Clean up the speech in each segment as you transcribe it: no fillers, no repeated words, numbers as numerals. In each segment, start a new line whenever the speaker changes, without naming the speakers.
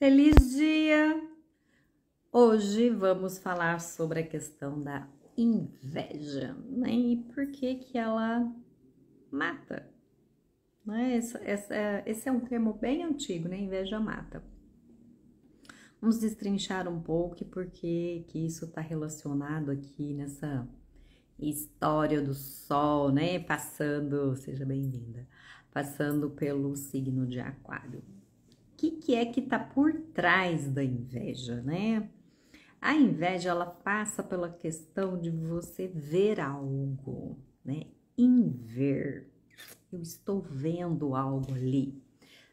Feliz dia! Hoje vamos falar sobre a questão da inveja, né? E por que que ela mata, né? Esse é um termo bem antigo, né? Inveja mata. Vamos destrinchar um pouco e por que que isso está relacionado aqui nessa história do Sol, né? Seja bem-vinda, passando pelo signo de Aquário. O que é que tá por trás da inveja, né? A inveja, ela passa pela questão de você ver algo, né? Inver. Eu estou vendo algo ali,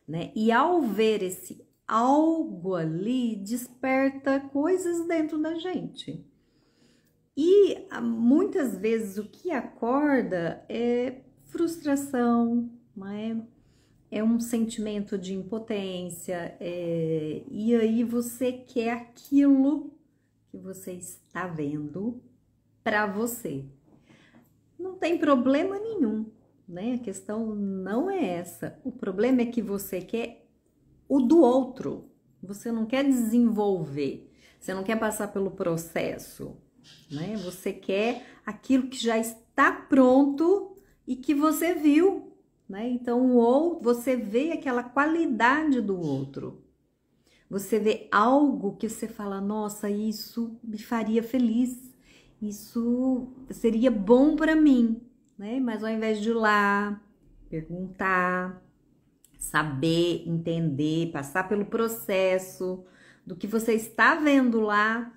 né? E ao ver esse algo ali, desperta coisas dentro da gente. E muitas vezes o que acorda é frustração, né? É um sentimento de impotência, e aí você quer aquilo que você está vendo para você. Não tem problema nenhum, né? A questão não é essa. O problema é que você quer o do outro. Você não quer desenvolver, você não quer passar pelo processo, né? Você quer aquilo que já está pronto e que você viu. Né? Então, você vê aquela qualidade do outro. Você vê algo que você fala, nossa, isso me faria feliz. Isso seria bom para mim, né? Mas ao invés de ir lá, perguntar, saber, entender, passar pelo processo do que você está vendo lá,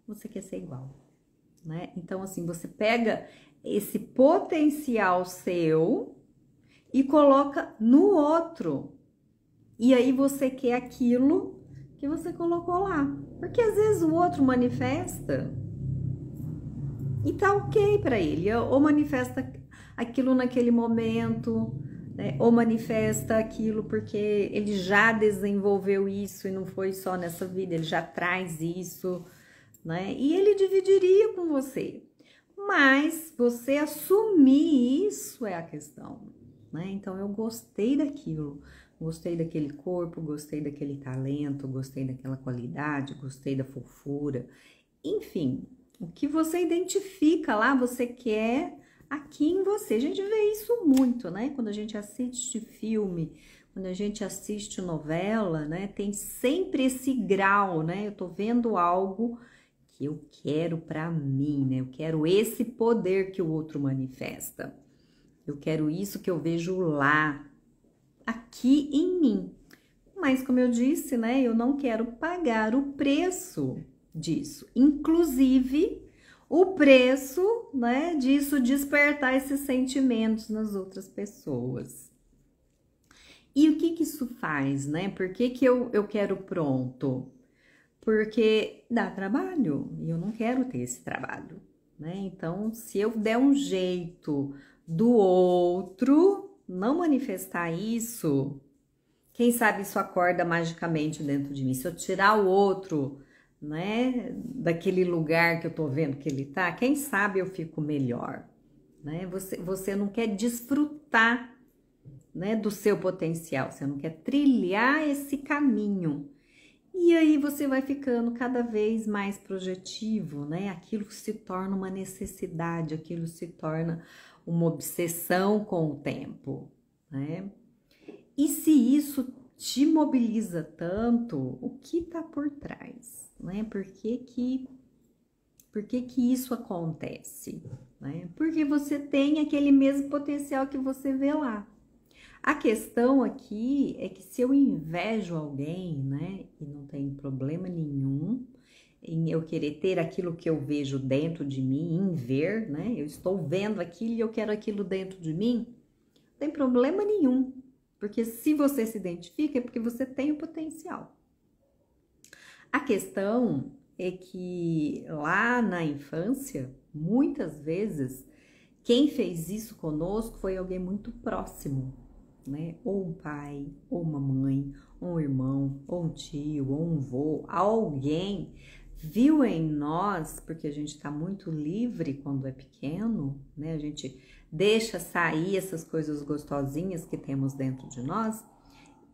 você quer ser igual, né? Então, assim, você pega esse potencial seu e coloca no outro. E aí você quer aquilo que você colocou lá. Porque às vezes o outro manifesta e tá ok para ele. Ou manifesta aquilo naquele momento, né? Ou manifesta aquilo porque ele já desenvolveu isso e não foi só nessa vida, ele já traz isso, né? E ele dividiria com você. Mas você assumir isso é a questão. Né? Então eu gostei daquilo, gostei daquele corpo, gostei daquele talento, gostei daquela qualidade, gostei da fofura, enfim, o que você identifica lá, você quer aqui em você. A gente vê isso muito, né? Quando a gente assiste filme, quando a gente assiste novela, né? Tem sempre esse grau, né? Eu tô vendo algo que eu quero pra mim, né? Eu quero esse poder que o outro manifesta. Eu quero isso que eu vejo lá, aqui em mim. Mas, como eu disse, né, eu não quero pagar o preço disso. Inclusive, o preço, né, disso despertar esses sentimentos nas outras pessoas. E o que isso faz, né? Por que eu quero pronto? Porque dá trabalho e eu não quero ter esse trabalho, né? Então, se eu der um jeito do outro não manifestar isso, quem sabe isso acorda magicamente dentro de mim. Se eu tirar o outro, né, daquele lugar que eu tô vendo que ele tá, quem sabe eu fico melhor, né? Você não quer desfrutar, né, do seu potencial, você não quer trilhar esse caminho. E aí você vai ficando cada vez mais projetivo, né? Aquilo se torna uma necessidade, aquilo se torna uma obsessão com o tempo, né? E se isso te mobiliza tanto, o que tá por trás, né? Por que isso acontece, né? Porque você tem aquele mesmo potencial que você vê lá. A questão aqui é que se eu invejo alguém, né, e não tem problema nenhum em eu querer ter aquilo que eu vejo dentro de mim, em ver, né, eu estou vendo aquilo e eu quero aquilo dentro de mim, não tem problema nenhum, porque se você se identifica é porque você tem o potencial. A questão é que lá na infância, muitas vezes, quem fez isso conosco foi alguém muito próximo, né? Ou um pai, ou uma mãe, ou um irmão, ou um tio, ou um vô, alguém viu em nós, porque a gente está muito livre quando é pequeno, né? A gente deixa sair essas coisas gostosinhas que temos dentro de nós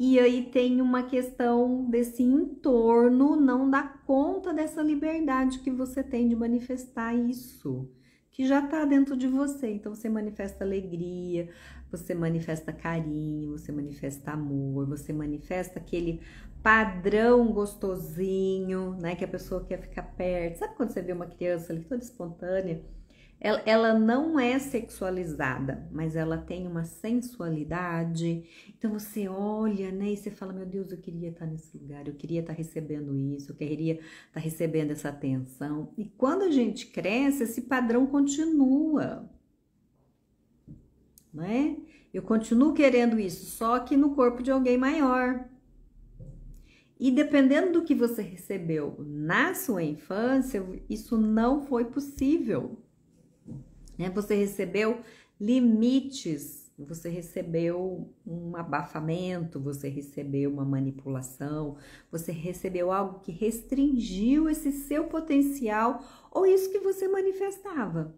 E aí tem uma questão desse entorno não dar conta dessa liberdade que você tem de manifestar isso, que já tá dentro de você. Então você manifesta alegria, você manifesta carinho, você manifesta amor, você manifesta aquele padrão gostosinho, né? Que a pessoa quer ficar perto. Sabe quando você vê uma criança ali toda espontânea? Ela não é sexualizada, mas ela tem uma sensualidade. Então você olha, né, e você fala, meu Deus, eu queria estar nesse lugar, eu queria estar recebendo isso, eu queria estar recebendo essa atenção. E quando a gente cresce, esse padrão continua, né? Eu continuo querendo isso, só que no corpo de alguém maior. E dependendo do que você recebeu na sua infância, isso não foi possível. Você recebeu limites, você recebeu um abafamento, você recebeu uma manipulação, você recebeu algo que restringiu esse seu potencial ou isso que você manifestava,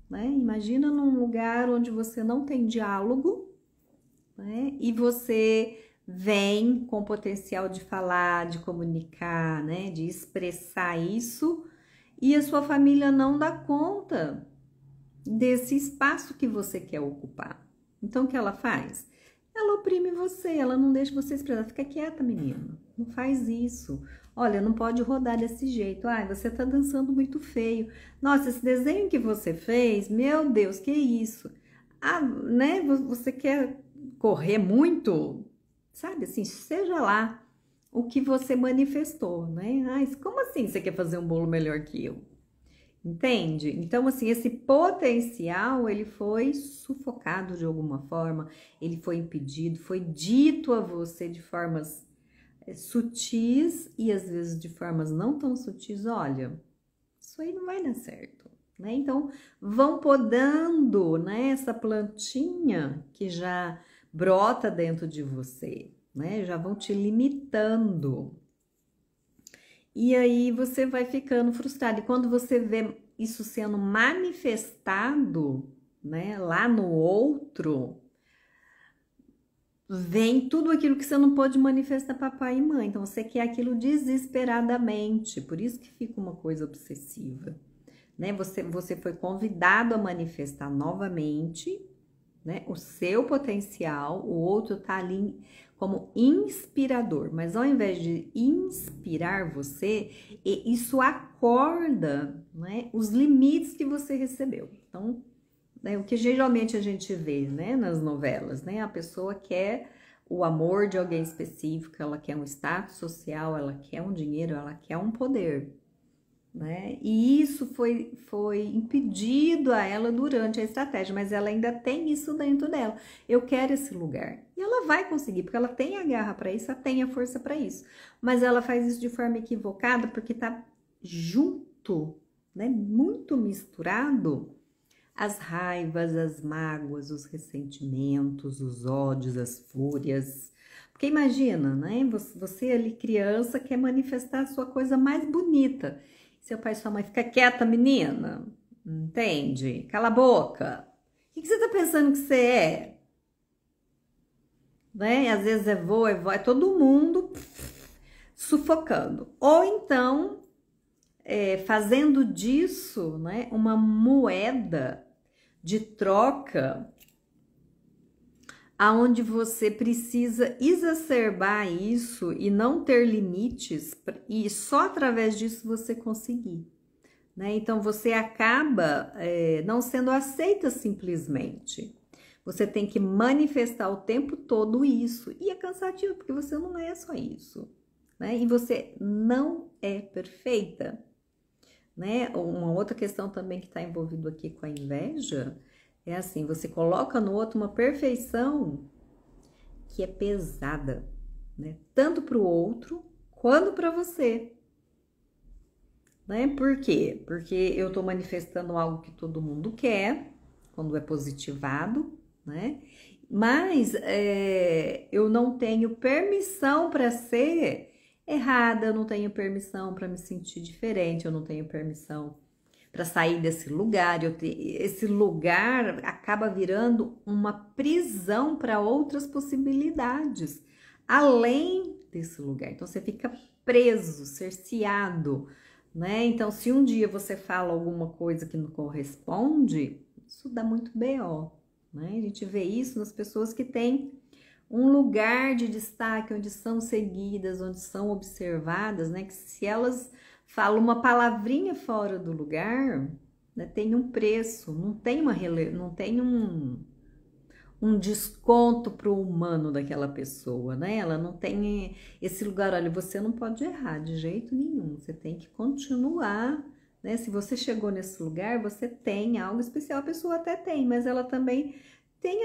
né? Imagina num lugar onde você não tem diálogo, né? E você vem com potencial de falar, de comunicar, né? De expressar isso e a sua família não dá conta desse espaço que você quer ocupar. Então, o que ela faz? Ela oprime você, ela não deixa você expressar. Fica quieta, menina, não faz isso. Olha, não pode rodar desse jeito. Ai, você tá dançando muito feio. Nossa, esse desenho que você fez, meu Deus, que isso? Ah, né, você quer correr muito? Sabe assim, seja lá o que você manifestou, né? Ai, como assim você quer fazer um bolo melhor que eu? Entende? Então, assim, esse potencial, ele foi sufocado de alguma forma, ele foi impedido, foi dito a você de formas sutis e às vezes de formas não tão sutis, olha, isso aí não vai dar certo, né? Então, vão podando, né, essa plantinha que já brota dentro de você, né? Já vão te limitando. E aí você vai ficando frustrado. E quando você vê isso sendo manifestado, né, lá no outro, vem tudo aquilo que você não pode manifestar para pai e mãe. Então você quer aquilo desesperadamente. Por isso que fica uma coisa obsessiva, né? Você foi convidado a manifestar novamente, né, o seu potencial. O outro tá ali como inspirador, mas ao invés de inspirar você, isso acorda, né, os limites que você recebeu. Então, né, o que geralmente a gente vê, né, nas novelas, né, a pessoa quer o amor de alguém específico, ela quer um status social, ela quer um dinheiro, ela quer um poder, né? E isso foi impedido a ela durante a estratégia, mas ela ainda tem isso dentro dela. Eu quero esse lugar. E ela vai conseguir, porque ela tem a garra para isso, ela tem a força para isso. Mas ela faz isso de forma equivocada, porque tá junto, né? Muito misturado as raivas, as mágoas, os ressentimentos, os ódios, as fúrias. Porque imagina, né? Você ali criança quer manifestar a sua coisa mais bonita. Seu pai e sua mãe fica quieta, menina, entende? Cala a boca. O que você tá pensando que você é? Né? Às vezes é vô, é todo mundo sufocando. Ou então, fazendo disso, né, uma moeda de troca, aonde você precisa exacerbar isso e não ter limites, e só através disso você conseguir, né? Então você acaba não sendo aceita simplesmente. Você tem que manifestar o tempo todo isso, e é cansativo, porque você não é só isso, né? E você não é perfeita, né? Uma outra questão também que está envolvido aqui com a inveja é assim, você coloca no outro uma perfeição que é pesada, né? Tanto para o outro quanto para você, né? Por quê? Porque eu estou manifestando algo que todo mundo quer, quando é positivado, né? Mas eu não tenho permissão para ser errada, eu não tenho permissão para me sentir diferente, eu não tenho permissão para sair desse lugar. Esse lugar acaba virando uma prisão para outras possibilidades. além desse lugar. Então você fica preso, cerceado, né? Então se um dia você fala alguma coisa que não corresponde, isso dá muito BO, né? A gente vê isso nas pessoas que têm um lugar de destaque, onde são seguidas, onde são observadas, né? Que se elas falam uma palavrinha fora do lugar, né, tem um preço, não tem não tem um desconto para o humano daquela pessoa, né? Ela não tem esse lugar, olha, você não pode errar de jeito nenhum, você tem que continuar, né? Se você chegou nesse lugar, você tem algo especial, a pessoa até tem, mas ela também tem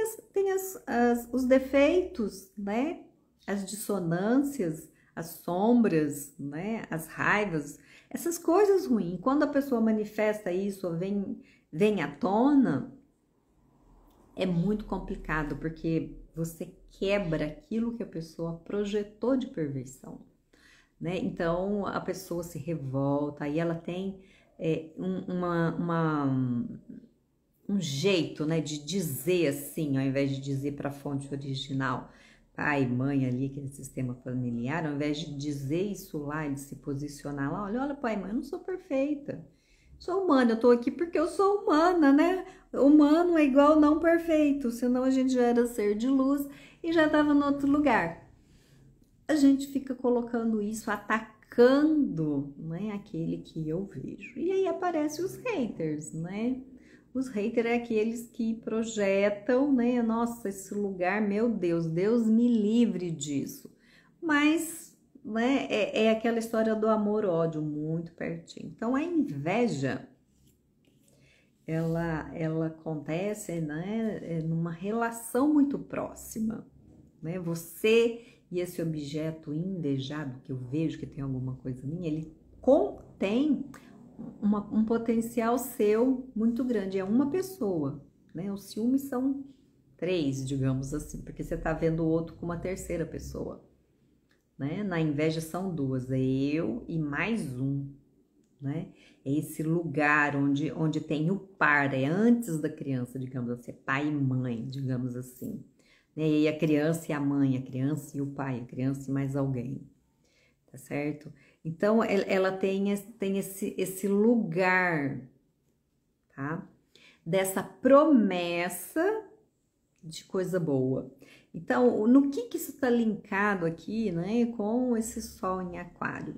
os defeitos, né? As dissonâncias, as sombras, né? As raivas, essas coisas ruins. Quando a pessoa manifesta isso, ou vem à tona, é muito complicado, porque você quebra aquilo que a pessoa projetou de perversão, né? Então a pessoa se revolta, aí ela tem um jeito, né, de dizer assim, ao invés de dizer para a fonte original, pai, mãe ali, aquele sistema familiar, ao invés de dizer isso lá e de se posicionar lá, olha, pai, mãe, eu não sou perfeita, sou humana, eu tô aqui porque eu sou humana, né? Humano é igual não perfeito, senão a gente já era ser de luz e já estava no outro lugar. A gente fica colocando isso, atacando, né, aquele que eu vejo. E aí aparecem os haters, né? Os haters é aqueles que projetam, né? Nossa, esse lugar, meu Deus, Deus me livre disso. Mas, né, é aquela história do amor-ódio muito pertinho. Então, a inveja, ela acontece, né, numa relação muito próxima, né? Você e esse objeto invejado, que eu vejo que tem alguma coisa minha, ele contém um potencial seu muito grande, é uma pessoa, né? Os ciúmes são 3, digamos assim, porque você tá vendo o outro com uma terceira pessoa, né? Na inveja são 2, é eu e mais um, né? É esse lugar onde tem o par, é antes da criança, digamos assim, pai e mãe, digamos assim, né? E a criança e a mãe, a criança e o pai, a criança e mais alguém, tá certo? Então, ela tem esse lugar, tá? Dessa promessa de coisa boa. Então, no que isso está linkado aqui, né, com esse sol em aquário?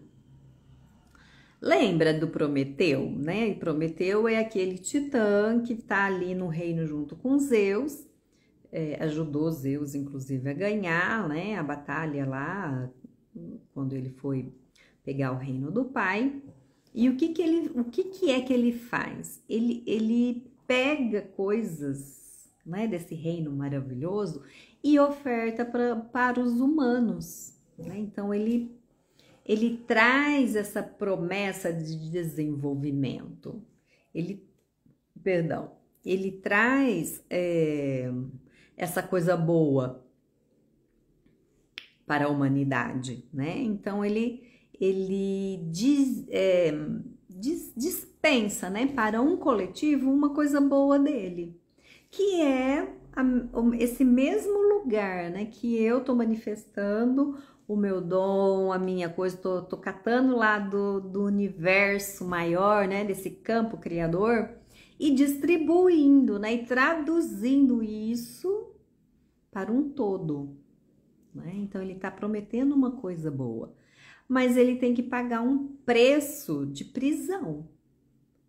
Lembra do Prometeu, né? E Prometeu é aquele titã que está ali no reino junto com Zeus, ajudou Zeus, inclusive, a ganhar, né, a batalha lá, quando ele foi pegar o reino do pai. E o que é que ele faz? Ele pega coisas, né, desse reino maravilhoso e oferta para os humanos, né? Então ele traz essa promessa de desenvolvimento. Ele traz essa coisa boa para a humanidade, né? Então ele dispensa, né, para um coletivo uma coisa boa dele, que é esse mesmo lugar, né, que eu tô manifestando o meu dom, a minha coisa, tô catando lá do universo maior, né, desse campo criador, e distribuindo, né, e traduzindo isso para um todo, né? Então ele está prometendo uma coisa boa, mas ele tem que pagar um preço de prisão,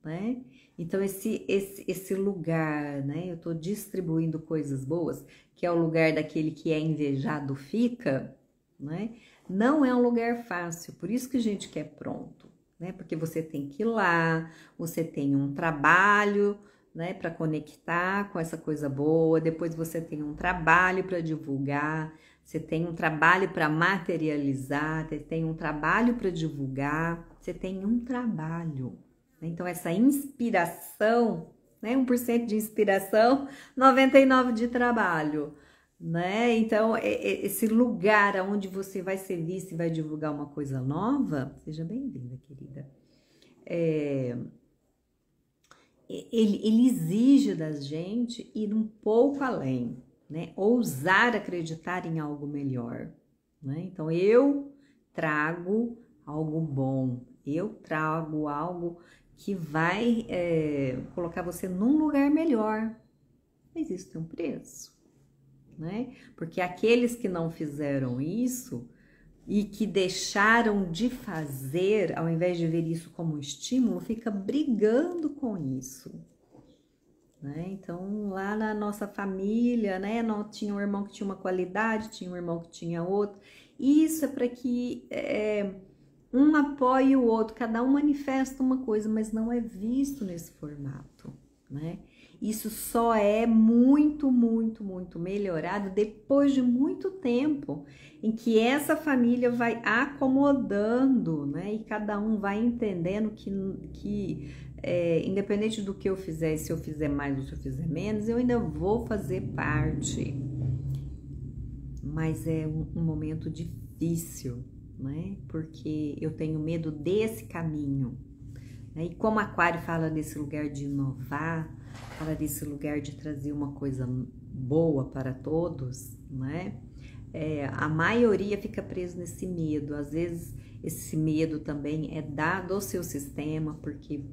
né? Então esse lugar, né? Eu estou distribuindo coisas boas, que é o lugar daquele que é invejado fica, né? Não é um lugar fácil, por isso que a gente quer pronto, né? Porque você tem que ir lá, você tem um trabalho, né, para conectar com essa coisa boa, depois você tem um trabalho para divulgar, você tem um trabalho para materializar, você tem um trabalho para divulgar, você tem um trabalho. Então, essa inspiração, né, 1% de inspiração, 99% de trabalho, né? Então, esse lugar onde você vai ser vista e vai divulgar uma coisa nova, seja bem-vinda, querida. Ele exige da gente ir um pouco além, né? Ousar acreditar em algo melhor, né? Então, eu trago algo bom, eu trago algo que vai colocar você num lugar melhor. Mas isso tem um preço, né? Porque aqueles que não fizeram isso e que deixaram de fazer, ao invés de ver isso como um estímulo, fica brigando com isso, né? Então, lá na nossa família, né, não tinha um irmão que tinha uma qualidade, tinha um irmão que tinha outro. Isso é para que um apoie o outro, cada um manifesta uma coisa, mas não é visto nesse formato, né? Isso só é muito, muito, muito melhorado depois de muito tempo em que essa família vai acomodando, né? E cada um vai entendendo que independente do que eu fizer, se eu fizer mais ou se eu fizer menos, eu ainda vou fazer parte. Mas é um momento difícil, né? Porque eu tenho medo desse caminho. Né? E como Aquário fala desse lugar de inovar, fala desse lugar de trazer uma coisa boa para todos, né? A maioria fica preso nesse medo. Às vezes esse medo também é do seu sistema, porque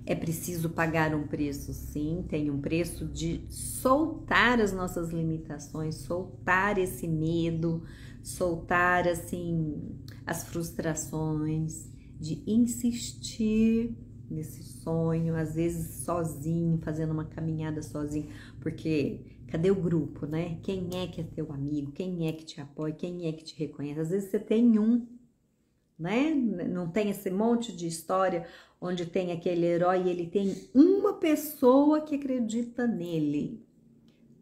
é preciso pagar um preço, sim, tem um preço de soltar as nossas limitações, soltar esse medo, soltar assim as frustrações, de insistir nesse sonho, às vezes sozinho, fazendo uma caminhada sozinho, porque cadê o grupo, né? Quem é que é teu amigo? Quem é que te apoia? Quem é que te reconhece? Às vezes você tem um, né? Não tem esse monte de história onde tem aquele herói e ele tem uma pessoa que acredita nele,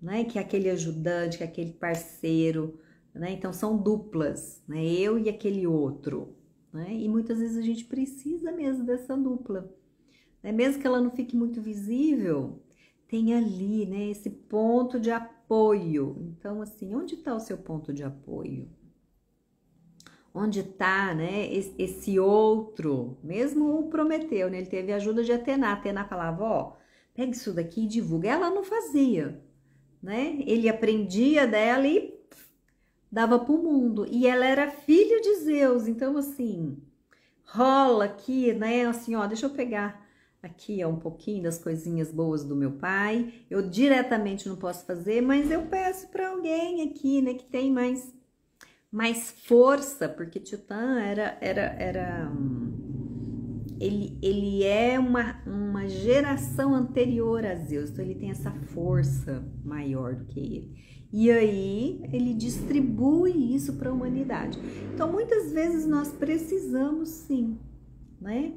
né? Que é aquele ajudante, que é aquele parceiro, né? Então são duplas, né? Eu e aquele outro, né? E muitas vezes a gente precisa mesmo dessa dupla, né? Mesmo que ela não fique muito visível, tem ali, né? Esse ponto de apoio. Então, assim, onde está o seu ponto de apoio? Onde está, né, esse outro, mesmo o Prometeu, né, ele teve a ajuda de Atena. Atena falava, ó, pega isso daqui e divulga. Ela não fazia, né, ele aprendia dela e dava pro mundo. E ela era filha de Zeus, então assim, rola aqui, né, assim, ó, deixa eu pegar aqui um pouquinho das coisinhas boas do meu pai. Eu diretamente não posso fazer, mas eu peço para alguém aqui, né, que tem mais força, porque Titã ele é uma geração anterior a Zeus, então ele tem essa força maior do que ele. E aí ele distribui isso para a humanidade. Então muitas vezes nós precisamos sim, né,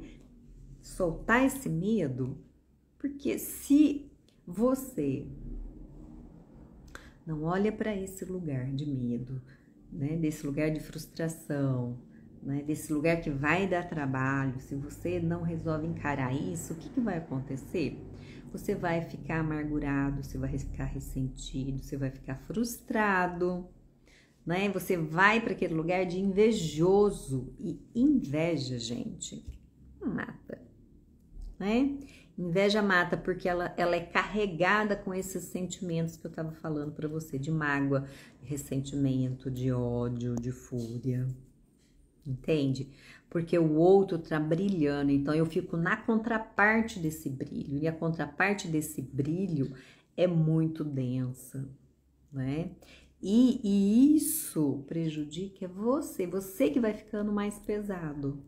soltar esse medo, porque se você não olha para esse lugar de medo, né, desse lugar de frustração, né, desse lugar que vai dar trabalho, se você não resolve encarar isso, o que vai acontecer? Você vai ficar amargurado, você vai ficar ressentido, você vai ficar frustrado, né? Você vai para aquele lugar de invejoso, e inveja, gente, mata, né? Inveja mata porque ela é carregada com esses sentimentos que eu estava falando para você, de mágoa, de ressentimento, de ódio, de fúria, entende? Porque o outro tá brilhando, então eu fico na contraparte desse brilho, e a contraparte desse brilho é muito densa, né? E isso prejudica você que vai ficando mais pesado.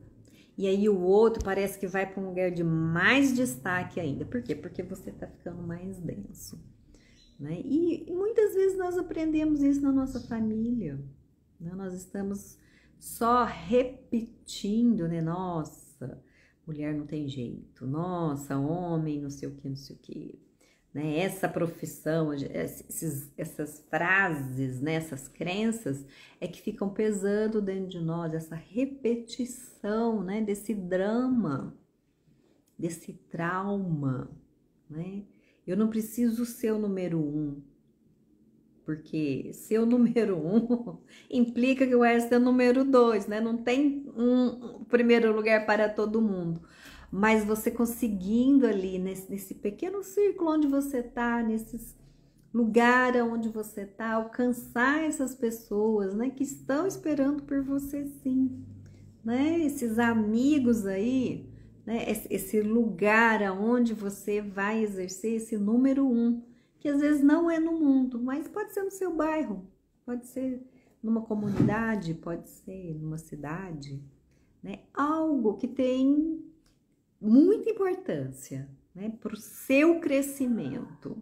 E aí o outro parece que vai para um lugar de mais destaque ainda. Por quê? Porque você está ficando mais denso, né? E muitas vezes nós aprendemos isso na nossa família, né? Nós estamos só repetindo, né? Nossa, mulher não tem jeito. Nossa, homem não sei o que, não sei o que. Né? Essa profissão, essas frases, né? Essas crenças é que ficam pesando dentro de nós, essa repetição, né? Desse drama, desse trauma, né? Eu não preciso ser o número 1, porque ser o número 1 implica que eu vou ser o número 2, né? Não tem um primeiro lugar para todo mundo. Mas você conseguindo ali, nesse pequeno círculo onde você tá, nesses lugar aonde você está, alcançar essas pessoas, né, que estão esperando por você sim, né, esses amigos aí, né, esse lugar aonde você vai exercer esse número 1, que às vezes não é no mundo, mas pode ser no seu bairro, pode ser numa comunidade, pode ser numa cidade, né, algo que tem muita importância, né, para o seu crescimento.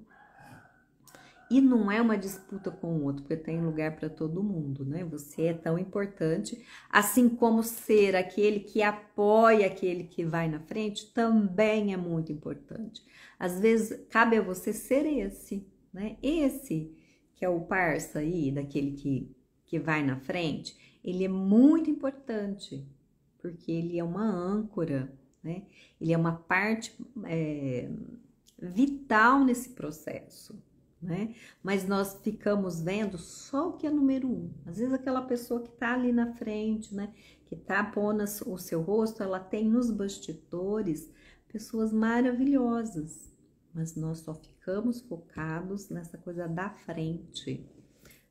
E não é uma disputa com o outro, porque tem lugar para todo mundo, né? Você é tão importante, assim como ser aquele que apoia aquele que vai na frente, também é muito importante. Às vezes, cabe a você ser esse, né? Esse que é o parça aí, daquele que vai na frente, ele é muito importante, porque ele é uma âncora, né? Ele é uma parte vital nesse processo, né? Mas nós ficamos vendo só o que é número 1. Às vezes aquela pessoa que tá ali na frente, né? Que tá pondo o seu rosto, ela tem nos bastidores pessoas maravilhosas, mas nós só ficamos focados nessa coisa da frente,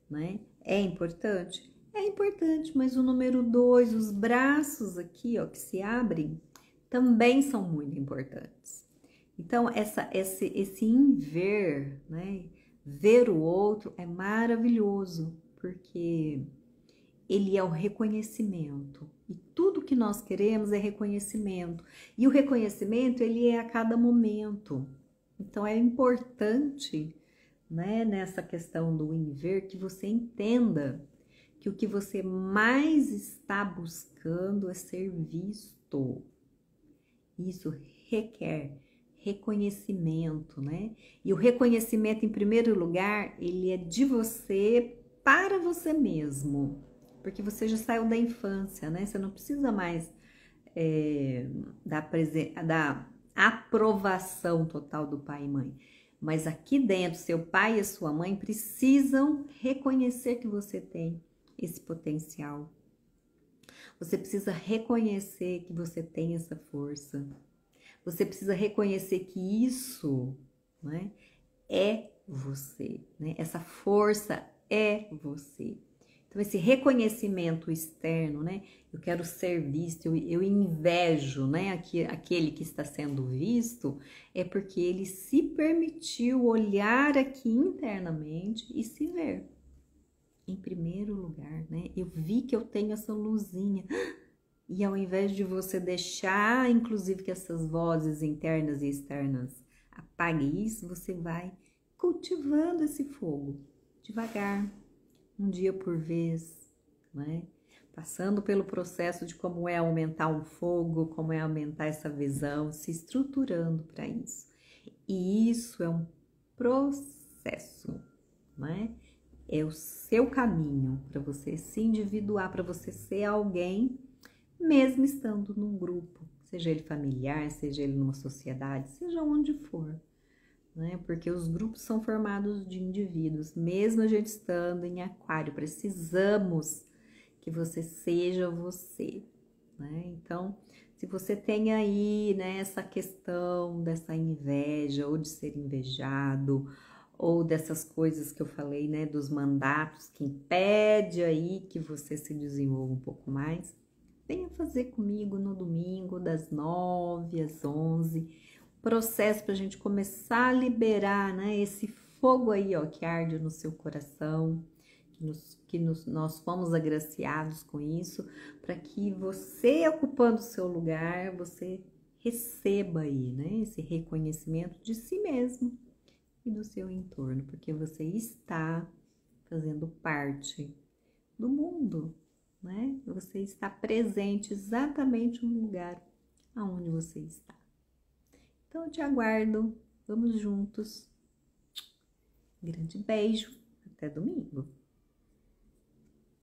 né? É importante? É importante, mas o número 2, os braços aqui, ó, que se abrem, também são muito importantes. Então, esse inver, né? Ver o outro é maravilhoso, porque ele é o reconhecimento. E tudo que nós queremos é reconhecimento. E o reconhecimento, ele é a cada momento. Então, é importante, né, nessa questão do inver, que você entenda que o que você mais está buscando é ser visto. Isso requer reconhecimento, né? E o reconhecimento, em primeiro lugar, ele é de você para você mesmo, porque você já saiu da infância, né? Você não precisa mais da aprovação total do pai e mãe. Mas aqui dentro, seu pai e sua mãe precisam reconhecer que você tem esse potencial. Você precisa reconhecer que você tem essa força. Você precisa reconhecer que isso, né, é você, né? Essa força é você. Então, esse reconhecimento externo, né? Eu quero ser visto, eu invejo, né? Aquele que está sendo visto, é porque ele se permitiu olhar aqui internamente e se ver. Em primeiro lugar, né? Eu vi que eu tenho essa luzinha. E ao invés de você deixar, inclusive, que essas vozes internas e externas apaguem isso, você vai cultivando esse fogo, devagar, um dia por vez, né? Passando pelo processo de como é aumentar um fogo, como é aumentar essa visão, se estruturando para isso. E isso é um processo, né? É o seu caminho para você se individuar, para você ser alguém, mesmo estando num grupo, seja ele familiar, seja ele numa sociedade, seja onde for, né? Porque os grupos são formados de indivíduos, mesmo a gente estando em aquário, precisamos que você seja você, né? Então, se você tem aí, né, essa questão dessa inveja, ou de ser invejado, ou dessas coisas que eu falei, né, dos mandatos que impede aí que você se desenvolva um pouco mais, venha fazer comigo no domingo, das 9 às 11, processo para a gente começar a liberar, né, esse fogo aí, ó, que arde no seu coração, nós fomos agraciados com isso, para que você, ocupando o seu lugar, você receba aí, né, esse reconhecimento de si mesmo e do seu entorno, porque você está fazendo parte do mundo, né? Você está presente exatamente no lugar aonde você está. Então eu te aguardo, vamos juntos. Grande beijo, até domingo.